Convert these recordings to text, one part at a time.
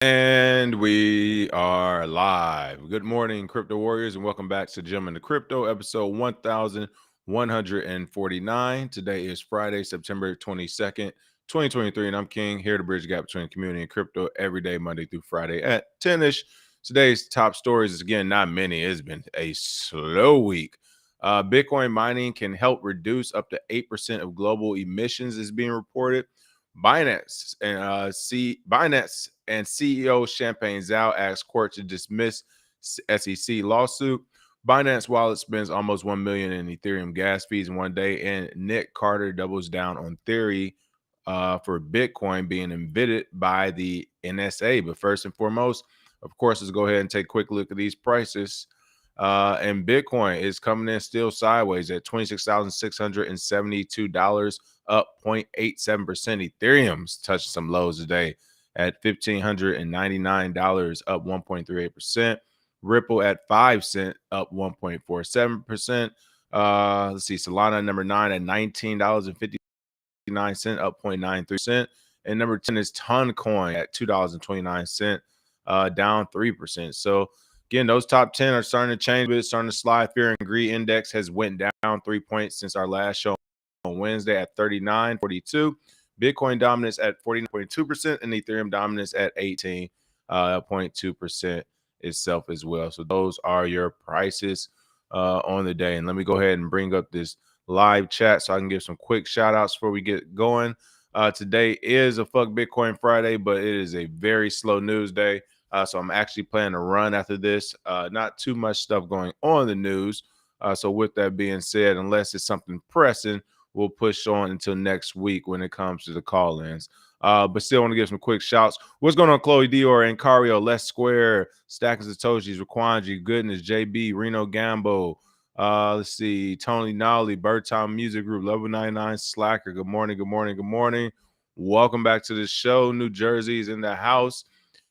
And we are live. Good morning, crypto warriors, and welcome back to Gem into Crypto, episode 1149. Today is Friday, September 22nd, 2023, and I'm King, here to bridge the gap between community and crypto every day, Monday through Friday at 10ish. Today's top stories is, again, not many. It's been a slow week. Bitcoin mining can help reduce up to 8% of global emissions, is being reported. Binance and CEO Champagne Zhao asked court to dismiss SEC lawsuit. Binance wallet spends almost $1 million in Ethereum gas fees in one day, and Nick Carter doubles down on theory for Bitcoin being invented by the NSA. But first and foremost, of course, let's go ahead and take a quick look at these prices. And Bitcoin is coming in still sideways at $26,672, up 0.87%. Ethereum's touched some lows today at $1,599, up 1.38%. Ripple at 5 cents, up 1.47%. Let's see, Solana number 9 at $19.59, up 0.93%. And number 10 is Toncoin at $2.29, down 3%. So again, those top 10 are starting to change a bit, starting to slide. Fear and greed index has went down 3 points since our last show on Wednesday at 39.42. Bitcoin dominance at 49.2%, and Ethereum dominance at 18.2% itself as well. So those are your prices on the day. And let me go ahead and bring up this live chat so I can give some quick shout outs before we get going. Today is a Fuck Bitcoin Friday, but it is a very slow news day. So I'm actually planning to run after this. Not too much stuff going on in the news. So with that being said, unless it's something pressing, we'll push on until next week when it comes to the call-ins. But still want to give some quick shouts. What's going on, Chloe Dior, Encario, Les Square, Stacking Satoshis, Raquanji, Goodness, JB, Reno Gambo. Let's see, Tony Nolly, Birdtown Music Group, Level 99, Slacker. Good morning, good morning, good morning. Welcome back to the show. New Jersey's in the house.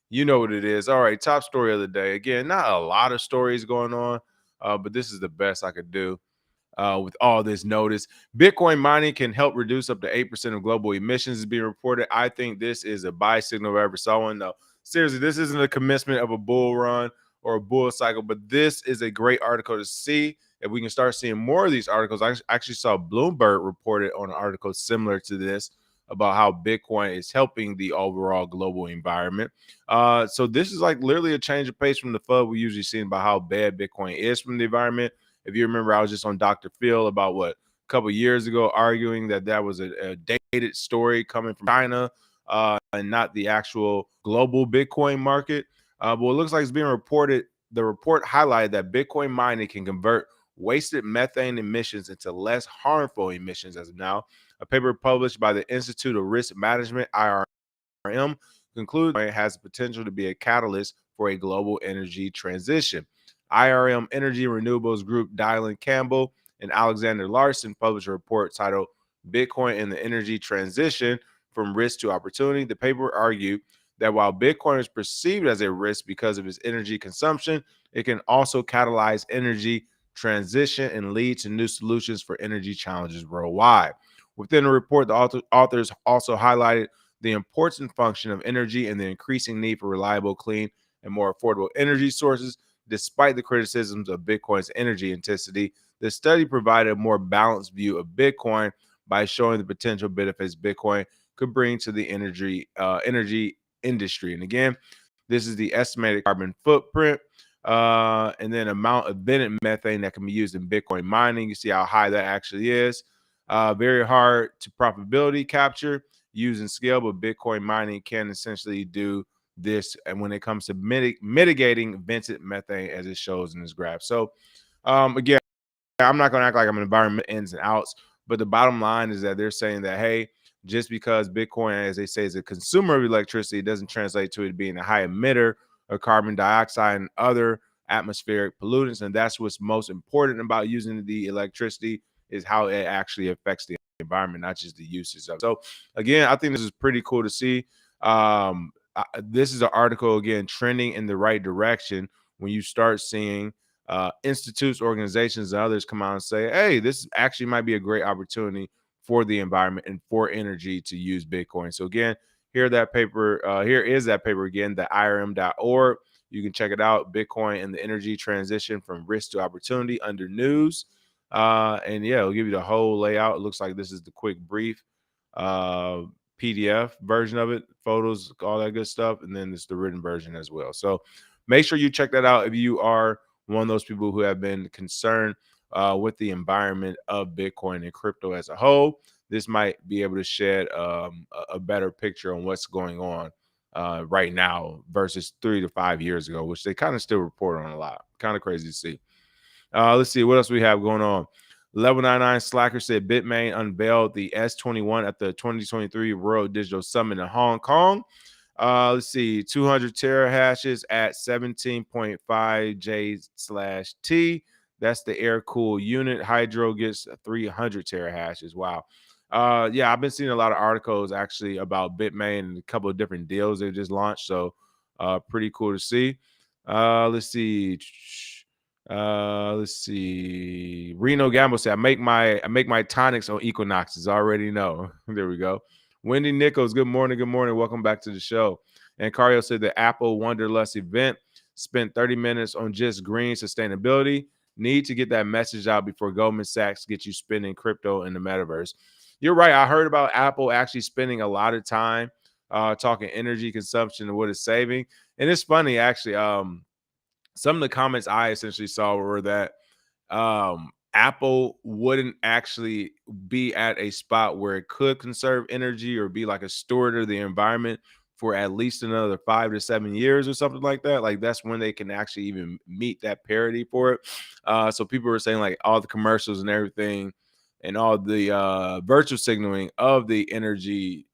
You know what it is. All right, top story of the day. Again, not a lot of stories going on, but this is the best I could do with all this notice. Bitcoin mining can help reduce up to 8% of global emissions, is being reported. I think this is a buy signal if I ever saw one. No, seriously, this isn't a commencement of a bull run or a bull cycle, but this is a great article to see. If we can start seeing more of these articles, I actually saw Bloomberg reported on an article similar to this about how Bitcoin is helping the overall global environment. So this is like literally a change of pace from the FUD we usually see about how bad Bitcoin is from the environment. If you remember, I was just on Dr. Phil about a couple years ago, arguing that was a dated story coming from China and not the actual global Bitcoin market. But it looks like it's being reported. The report highlighted that Bitcoin mining can convert wasted methane emissions into less harmful emissions as of now. A paper published by the Institute of Risk Management, IRM, concludes it has the potential to be a catalyst for a global energy transition. IRM Energy Renewables Group, Dylan Campbell and Alexander Larson published a report titled Bitcoin and the Energy Transition from Risk to Opportunity. The paper argued that while Bitcoin is perceived as a risk because of its energy consumption, it can also catalyze energy transition and lead to new solutions for energy challenges worldwide. Within the report, the authors also highlighted the important function of energy and the increasing need for reliable, clean, and more affordable energy sources. Despite the criticisms of Bitcoin's energy intensity, the study provided a more balanced view of Bitcoin by showing the potential benefits Bitcoin could bring to the energy industry. And again, this is the estimated carbon footprint and then amount of vented methane that can be used in Bitcoin mining. You see how high that actually is. Very hard to probability capture using scale, but Bitcoin mining can essentially do this. And when it comes to mitigating vented methane, as it shows in this graph. So again, I'm not going to act like I'm an environment ins and outs, but the bottom line is that they're saying that, hey, just because Bitcoin, as they say, is a consumer of electricity, it doesn't translate to it being a high emitter of carbon dioxide and other atmospheric pollutants. And that's what's most important about using the electricity, is how it actually affects the environment, not just the usage of it. So again, I think this is pretty cool to see. This is an article, again, trending in the right direction when you start seeing institutes, organizations, and others come out and say, hey, this actually might be a great opportunity for the environment and for energy to use Bitcoin. So again, Here is that paper again, the IRM.org. You can check it out. Bitcoin and the energy transition from risk to opportunity under news. And yeah, it'll give you the whole layout. It looks like this is the quick brief uh, PDF version of it, photos, all that good stuff. And then it's the written version as well. So make sure you check that out if you are one of those people who have been concerned with the environment of Bitcoin and crypto as a whole. This might be able to shed a better picture on what's going on right now versus 3 to 5 years ago, which they kind of still report on a lot. Kind of crazy to see. Let's see what else we have going on. Level 99 Slacker said Bitmain unveiled the S21 at the 2023 World Digital Summit in Hong Kong. Let's see, 200 terahashes at 17.5 J/T. That's the air cool unit. Hydro gets 300 terahashes. Wow. Yeah, I've been seeing a lot of articles actually about Bitmain and a couple of different deals they just launched. So pretty cool to see. Let's see. Let's see. Reno Gamble said, I make my tonics on equinoxes. I already know. There we go. Wendy Nichols, good morning. Good morning. Welcome back to the show. And Cario said the Apple Wanderlust event spent 30 minutes on just green sustainability. Need to get that message out before Goldman Sachs gets you spending crypto in the metaverse. You're right. I heard about Apple actually spending a lot of time talking energy consumption and what it's saving. And it's funny, actually. Some of the comments I essentially saw were that Apple wouldn't actually be at a spot where it could conserve energy or be like a steward of the environment for at least another 5 to 7 years or something like that. Like that's when they can actually even meet that parity for it. So people were saying like all the commercials and everything and all the virtual signaling of the energy,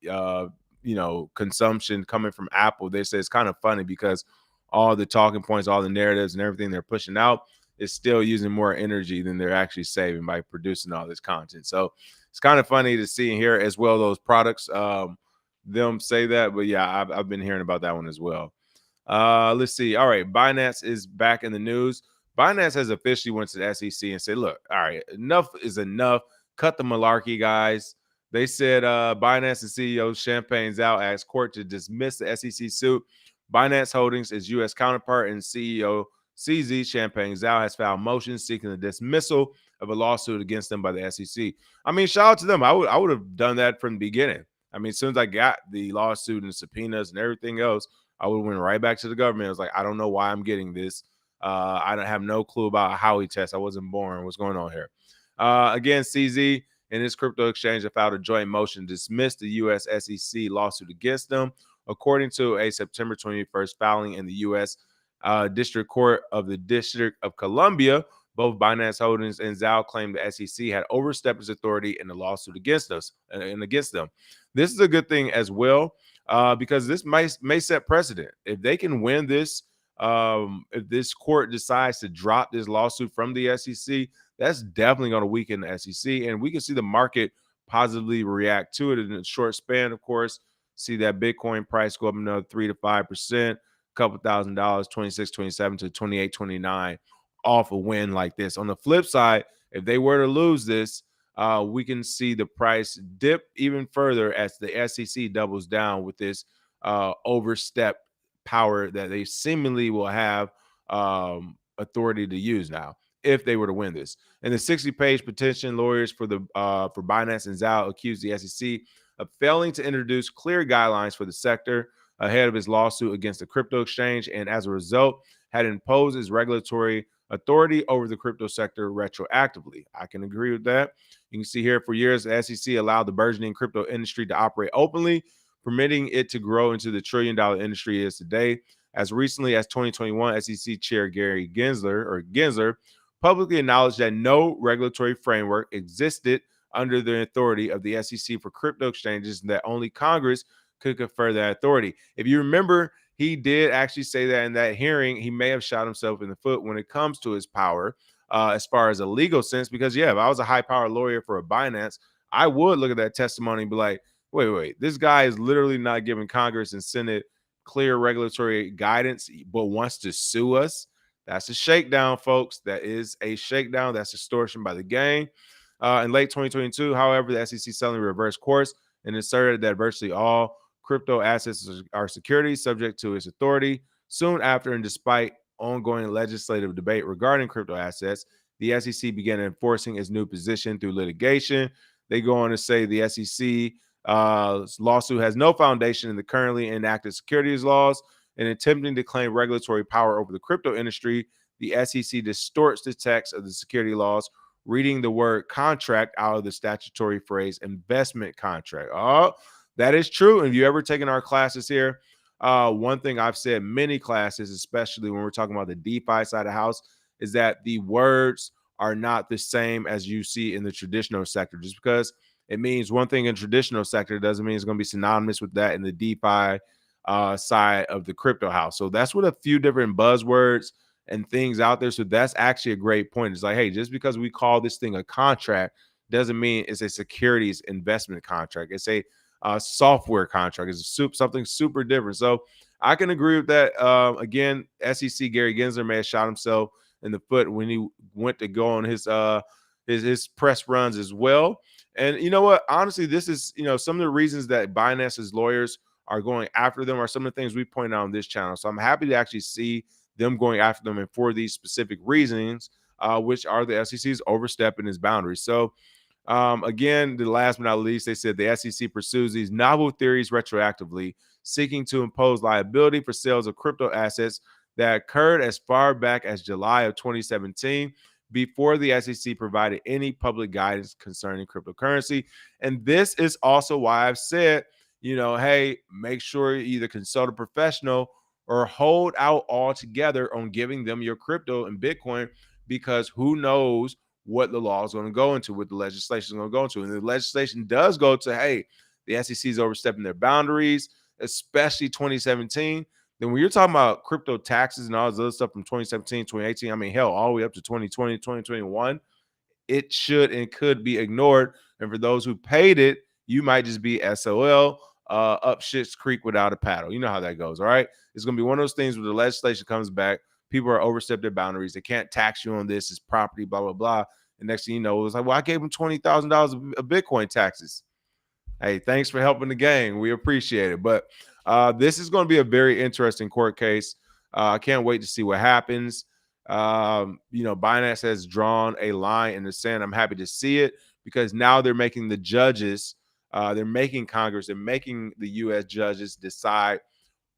consumption coming from Apple. They say it's kind of funny because all the talking points, all the narratives and everything they're pushing out is still using more energy than they're actually saving by producing all this content. So it's kind of funny to see and hear as well those products them say that. But yeah, I've been hearing about that one as well. Let's see. All right, Binance is back in the news. Binance has officially went to the SEC and said, look, all right, enough is enough. Cut the malarkey, guys. They said Binance and CEO Champagne Zhao asked court to dismiss the SEC suit. Binance Holdings, its U.S. counterpart, and CEO CZ Champagne Zhao has filed motions seeking the dismissal of a lawsuit against them by the SEC. I mean, shout out to them. I would have done that from the beginning. I mean, as soon as I got the lawsuit and the subpoenas and everything else, I would have went right back to the government. I was like, I don't know why I'm getting this. I don't have no clue about how he tests. I wasn't born. What's going on here? Again, CZ and his crypto exchange have filed a joint motion to dismiss the U.S. SEC lawsuit against them. According to a September 21st filing in the U.S. District Court of the District of Columbia, both Binance Holdings and Zhao claimed the SEC had overstepped its authority in the lawsuit against us and against them. This is a good thing as well because this may set precedent. If they can win this, if this court decides to drop this lawsuit from the SEC, that's definitely going to weaken the SEC, and we can see the market positively react to it in a short span, of course. See that Bitcoin price go up another 3 to 5%, a couple $1,000s, 26, 27 to 28, 29 off a win like this. On the flip side, if they were to lose this, we can see the price dip even further as the SEC doubles down with this overstep power that they seemingly will have authority to use now if they were to win this. In the 60-page petition, lawyers for Binance and Zhao accused the SEC of failing to introduce clear guidelines for the sector ahead of his lawsuit against the crypto exchange, and as a result, had imposed its regulatory authority over the crypto sector retroactively. I can agree with that. You can see here for years, the SEC allowed the burgeoning crypto industry to operate openly, permitting it to grow into the trillion-dollar industry it is today. As recently as 2021, SEC Chair Gary Gensler publicly acknowledged that no regulatory framework existed under the authority of the SEC for crypto exchanges, and that only Congress could confer that authority. If you remember, he did actually say that in that hearing. He may have shot himself in the foot when it comes to his power as far as a legal sense, because yeah, if I was a high-powered lawyer for a Binance, I would look at that testimony and be like, wait, this guy is literally not giving Congress and Senate clear regulatory guidance, but wants to sue us. That's a shakedown, folks. That is a shakedown. That's extortion by the gang. In late 2022, however, the SEC suddenly reversed course and asserted that virtually all crypto assets are securities subject to its authority. Soon after, and despite ongoing legislative debate regarding crypto assets, the SEC began enforcing its new position through litigation. They go on to say the SEC lawsuit has no foundation in the currently enacted securities laws. In attempting to claim regulatory power over the crypto industry, the SEC distorts the text of the security laws, reading the word contract out of the statutory phrase investment contract. Oh, that is true. And if you ever taken our classes here, one thing I've said many classes, especially when we're talking about the DeFi side of the house, is that the words are not the same as you see in the traditional sector. Just because it means one thing in traditional sector doesn't mean it's going to be synonymous with that in the DeFi side of the crypto house. So that's what a few different buzzwords and things out there. So that's actually a great point. It's like, hey, just because we call this thing a contract doesn't mean it's a securities investment contract. It's a software contract. It's something super different. So I can agree with that. Again, SEC Gary Gensler may have shot himself in the foot when he went to go on his press runs as well. And you know what? Honestly, this is some of the reasons that Binance's lawyers are going after them are some of the things we point out on this channel. So I'm happy to actually see them going after them and for these specific reasons, which are the SEC's overstepping its boundaries. So again, the last but not least, they said the SEC pursues these novel theories retroactively, seeking to impose liability for sales of crypto assets that occurred as far back as July of 2017, before the SEC provided any public guidance concerning cryptocurrency. And this is also why I've said, hey, make sure you either consult a professional or hold out altogether on giving them your crypto and Bitcoin, because who knows what the law is going to go into, what the legislation is going to go into. And the legislation does go to, hey, the SEC is overstepping their boundaries, especially 2017. Then when you're talking about crypto taxes and all this other stuff from 2017, 2018, I mean, hell, all the way up to 2020, 2021, it should and could be ignored. And for those who paid it, you might just be SOL, up shit's creek without a paddle. You know how that goes, all right? It's going to be one of those things where the legislation comes back, people are overstepped their boundaries. They can't tax you on this. It's property, blah, blah, blah. And next thing you know, it was like, well, I gave them $20,000 of Bitcoin taxes. Hey, thanks for helping the gang. We appreciate it. But this is going to be a very interesting court case. I can't wait to see what happens. Binance has drawn a line in the sand. I'm happy to see it, because now they're making the judges, they're making Congress, they're making the U.S. judges decide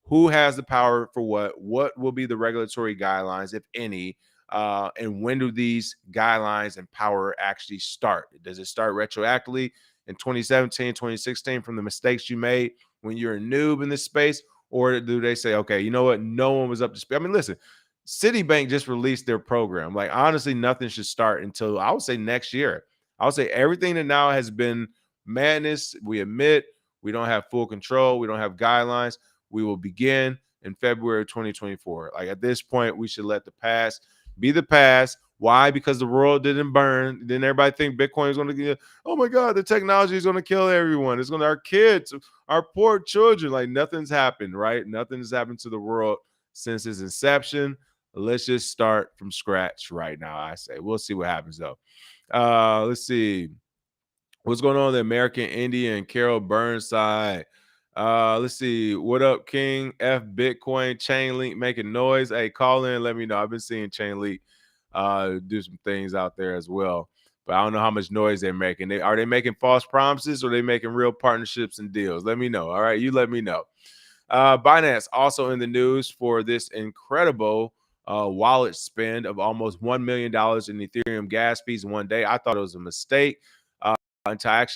who has the power for what will be the regulatory guidelines, if any, and when do these guidelines and power actually start? Does it start retroactively in 2017, 2016 from the mistakes you made when you're a noob in this space? Or do they say, okay, you know what? No one was up to speed. I mean, listen, Citibank just released their program. Like, honestly, nothing should start until, I would say, next year. I would say everything that now has been madness. We admit we don't have full control. We don't have guidelines. We will begin in February 2024. Like, at this point, we should let the past be the past. Why? Because the world didn't burn. Then everybody think Bitcoin is going to get, oh my God, the technology is going to kill everyone. It's going to, our kids, our poor children. Like, nothing's happened, right? Nothing's happened to the world since its inception. Let's just start from scratch right now, I say. We'll see what happens, though. Let's see. What's going on with the American Indian, Carol Burnside? Let's see. What up, King? F Bitcoin, Chainlink making noise. Hey, call in, let me know. I've been seeing Chainlink do some things out there as well. But I don't know how much noise they're making. Are they making false promises, or are they making real partnerships and deals? Let me know. All right, you let me know. Binance also in the news for this incredible wallet spend of almost $1 million in Ethereum gas fees in one day. I thought it was a mistake until I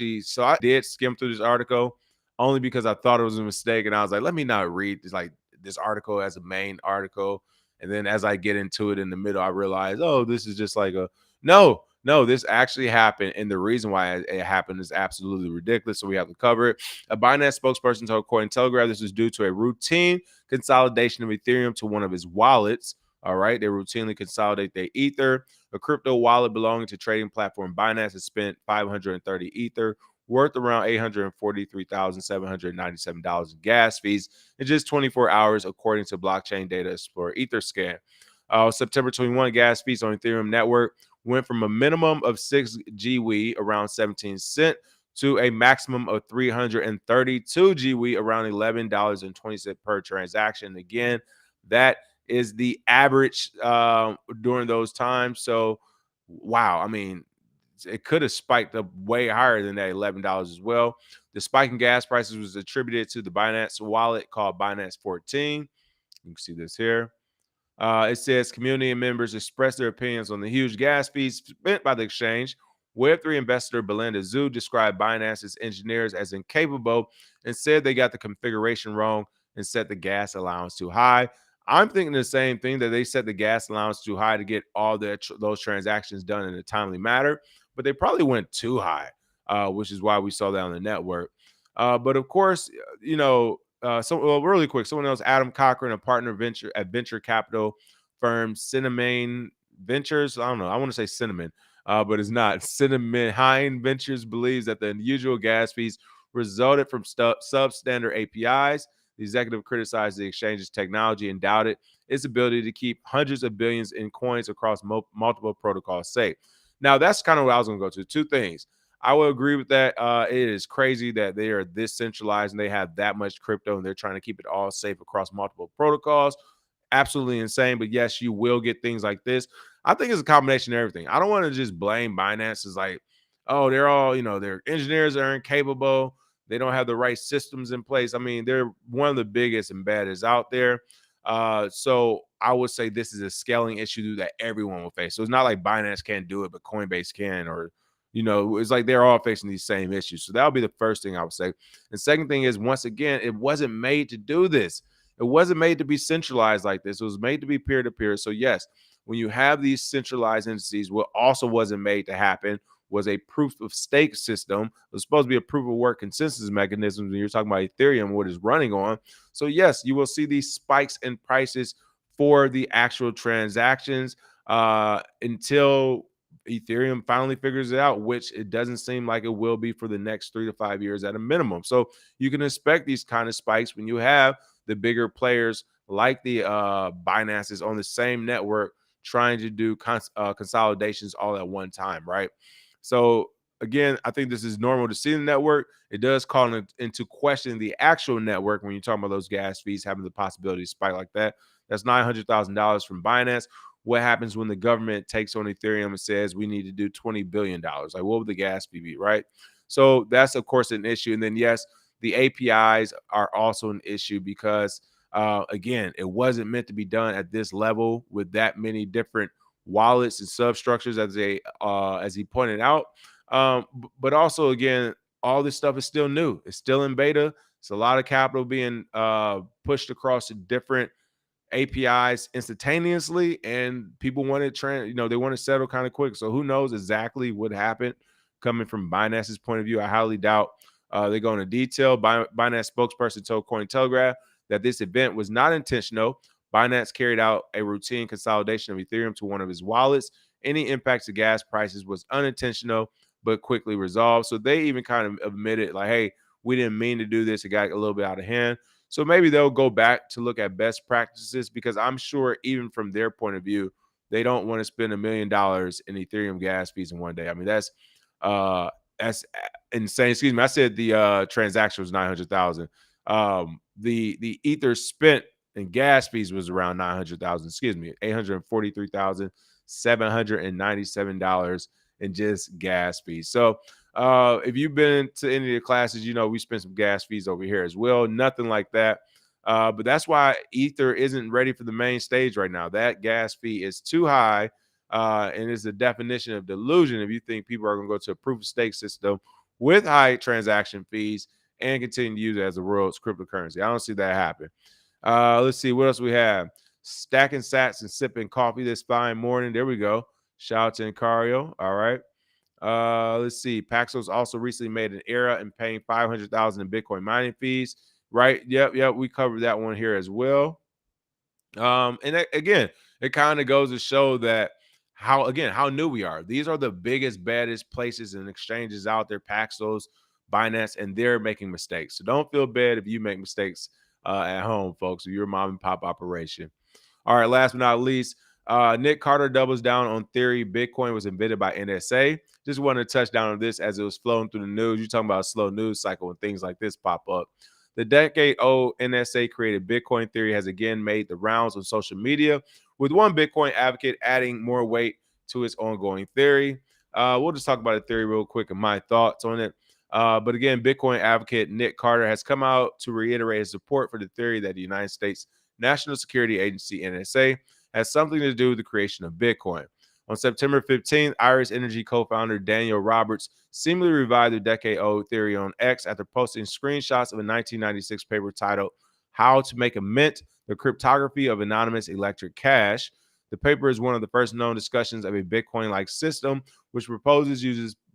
did skim through this article only because I thought it was a mistake. And I was like, let me not read this article as a main article. And then as I get into it in the middle, I realized, oh, this is just like no, this actually happened. And the reason why it happened is absolutely ridiculous. So we have to cover it. A Binance spokesperson told Cointelegraph this is due to a routine consolidation of Ethereum to one of his wallets. All right. They routinely consolidate their Ether. A crypto wallet belonging to trading platform Binance has spent 530 Ether, worth around $843,797 in gas fees in just 24 hours, according to Blockchain Data Explorer Etherscan. September 21 gas fees on Ethereum network went from a minimum of 6 GW, around 17 cents, to a maximum of 332 GW, around $11.20 per transaction. Again, that is the average during those times. So, wow, I mean, it could have spiked up way higher than that $11 as well. The spike in gas prices was attributed to the Binance wallet called Binance 14. You can see this here. It says community and members expressed their opinions on the huge gas fees spent by the exchange. Web3 investor Belinda Zhu described Binance's engineers as incapable and said they got the configuration wrong and set the gas allowance too high. I'm thinking the same thing, that they set the gas allowance too high to get all those transactions done in a timely manner, but they probably went too high, which is why we saw that on the network. But of course, really quick, someone else, Adam Cochran, a partner venture capital firm Cinnamon Ventures. I don't know. I want to say Cinnamon, but it's not. Cinnamon Hine Ventures believes that the unusual gas fees resulted from substandard APIs. The executive criticized the exchange's technology and doubted its ability to keep hundreds of billions in coins across multiple protocols safe. Now, that's kind of what I was going to go to. Two things. I would agree with that. It is crazy that they are this centralized and they have that much crypto and they're trying to keep it all safe across multiple protocols. Absolutely insane. But yes, you will get things like this. I think it's a combination of everything. I don't want to just blame Binance as like, oh, they're all, their engineers are incapable. They don't have the right systems in place. I mean, they're one of the biggest and baddest out there. So I would say this is a scaling issue that everyone will face. So it's not like Binance can't do it, but Coinbase can, or it's like they're all facing these same issues. So that'll be the first thing I would say. The second thing is, once again, it wasn't made to do this. It wasn't made to be centralized like this. It was made to be peer-to-peer. So yes, when you have these centralized entities, what also wasn't made to happen was a proof of stake system. It was supposed to be a proof of work consensus mechanism when you're talking about Ethereum, what is running on. So yes, you will see these spikes in prices for the actual transactions until Ethereum finally figures it out, which it doesn't seem like it will be for the next 3 to 5 years at a minimum. So you can expect these kind of spikes when you have the bigger players like the Binances on the same network trying to do consolidations all at one time, right? So again, I think this is normal to see in the network. It does call into question the actual network when you're talking about those gas fees having the possibility to spike like that. That's $900,000 from Binance. What happens when the government takes on Ethereum and says we need to do $20 billion? Like, what would the gas fee be, right? So that's, of course, an issue. And then, yes, the APIs are also an issue because, again, it wasn't meant to be done at this level with that many different wallets and substructures, as he pointed out. But also, again, all this stuff is still new. It's still in beta. It's a lot of capital being pushed across different APIs instantaneously, and people want to they want to settle kind of quick. So who knows exactly what happened coming from Binance's point of view. I highly doubt they go into detail. Binance spokesperson told Cointelegraph that this event was not intentional. Binance carried out a routine consolidation of Ethereum to one of his wallets. Any impact to gas prices was unintentional, but quickly resolved. So they even kind of admitted, like, hey, we didn't mean to do this. It got a little bit out of hand. So maybe they'll go back to look at best practices, because I'm sure even from their point of view, they don't want to spend $1 million in Ethereum gas fees in one day. I mean, that's insane. Excuse me. I said the transaction was 900,000. The Ether spent in gas fees was around 900,000. Excuse me, $843,797 in just gas fees. So if you've been to any of the classes, we spent some gas fees over here as well. Nothing like that. But that's why Ether isn't ready for the main stage right now. That gas fee is too high. And it's a definition of delusion if you think people are going to go to a proof of stake system with high transaction fees and continue to use it as the world's cryptocurrency. I don't see that happen. Let's see what else we have. Stacking sats and sipping coffee this fine morning. There we go. Shout out to Encario. All right. Let's see. Paxos also recently made an error in paying 500,000 in Bitcoin mining fees. Right. Yep. We covered that one here as well. And again, it kind of goes to show that how new we are. These are the biggest, baddest places and exchanges out there, Paxos, Binance, and they're making mistakes. So don't feel bad if you make mistakes at home, folks, or your mom and pop operation. All right, last but not least, Nick Carter doubles down on theory Bitcoin was invented by NSA. Just wanted to touch down on this as it was flowing through the news. You're talking about a slow news cycle when things like this pop up. The decade-old NSA created Bitcoin theory has again made the rounds on social media, with one Bitcoin advocate adding more weight to his ongoing theory. We'll just talk about the theory real quick and my thoughts on it. But again, Bitcoin advocate Nick Carter has come out to reiterate his support for the theory that the United States National Security Agency, NSA, has something to do with the creation of Bitcoin. On September 15th, Iris Energy co-founder Daniel Roberts seemingly revived the decade-old theory on X after posting screenshots of a 1996 paper titled How to Make a Mint, the Cryptography of Anonymous Electric Cash. The paper is one of the first known discussions of a Bitcoin-like system, which proposes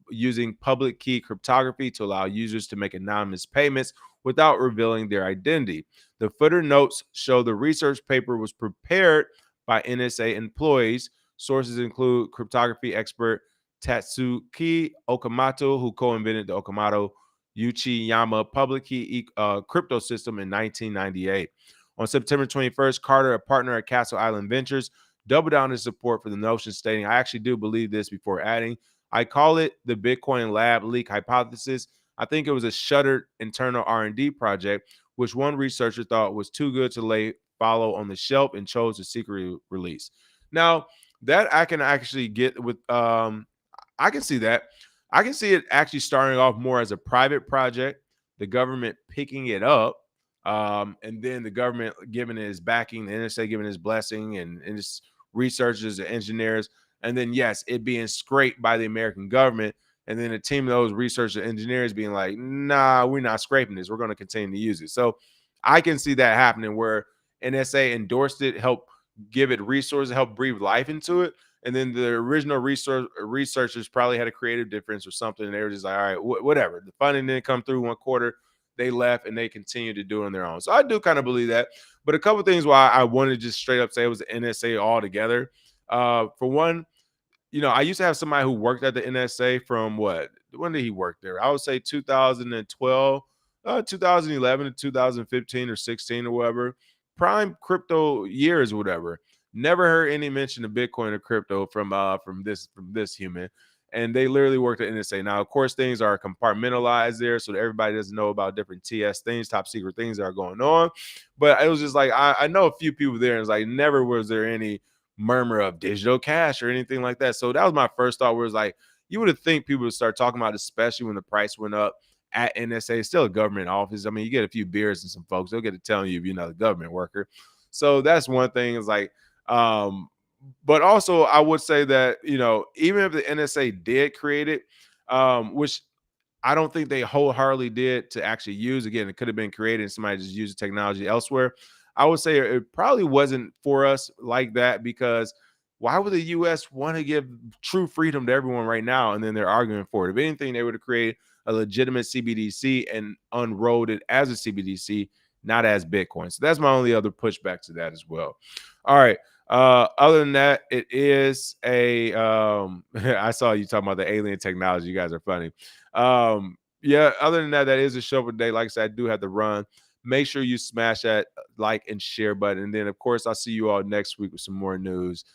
using public key cryptography to allow users to make anonymous payments without revealing their identity. The footer notes show the research paper was prepared by NSA employees. Sources include cryptography expert Tatsuki Okamoto, who co-invented the Okamoto Uchiyama public key crypto system in 1998. On September 21st, Carter, a partner at Castle Island Ventures, doubled down his support for the notion, stating, I actually do believe this, before adding, I call it the Bitcoin lab leak hypothesis. I think it was a shuttered internal R&D project, which one researcher thought was too good to follow on the shelf and chose a secret release. Now, that I can actually get with, I can see that. I can see it actually starting off more as a private project, the government picking it up, and then the government giving his backing, the NSA giving his blessing, and its researchers and engineers, and then yes, it being scraped by the American government, and then a team of those researchers and engineers being like, nah, we're not scraping this, we're going to continue to use it. So I can see that happening where NSA endorsed it, help give it resources, help breathe life into it, and then the original researchers probably had a creative difference or something, and they were just like, all right, whatever. The funding didn't come through one quarter, they left, and they continued to do it on their own. So I do kind of believe that. But a couple of things why I wanted to just straight up say it was the NSA altogether. For one, I used to have somebody who worked at the NSA from when did he work there? I would say 2012, 2011 to 2015 or 16 or whatever. Prime crypto years or whatever. Never heard any mention of Bitcoin or crypto from this human. And they literally worked at NSA. Now, of course, things are compartmentalized there, so that everybody doesn't know about different TS things, top secret things that are going on. But it was just like I know a few people there, and it's like never was there any murmur of digital cash or anything like that. So that was my first thought, where it's like you would have think people would start talking about it, especially when the price went up at NSA. It's still a government office. I mean, you get a few beers and some folks, they'll get to telling you if you're not a government worker. So that's one thing, is like, but also I would say that, even if the NSA did create it, which I don't think they wholeheartedly did to actually use. Again, it could have been created and somebody just used the technology elsewhere. I would say it probably wasn't for us like that, because why would the U.S. want to give true freedom to everyone right now and then they're arguing for it? If anything, they would have created a legitimate CBDC and unrolled it as a CBDC, not as Bitcoin. So that's my only other pushback to that as well. All right. Other than that, it is a I saw you talking about the alien technology. You guys are funny. Yeah, other than that, that is a show for today. Like I said, I do have to run. Make sure you smash that like and share button. And then, of course, I'll see you all next week with some more news.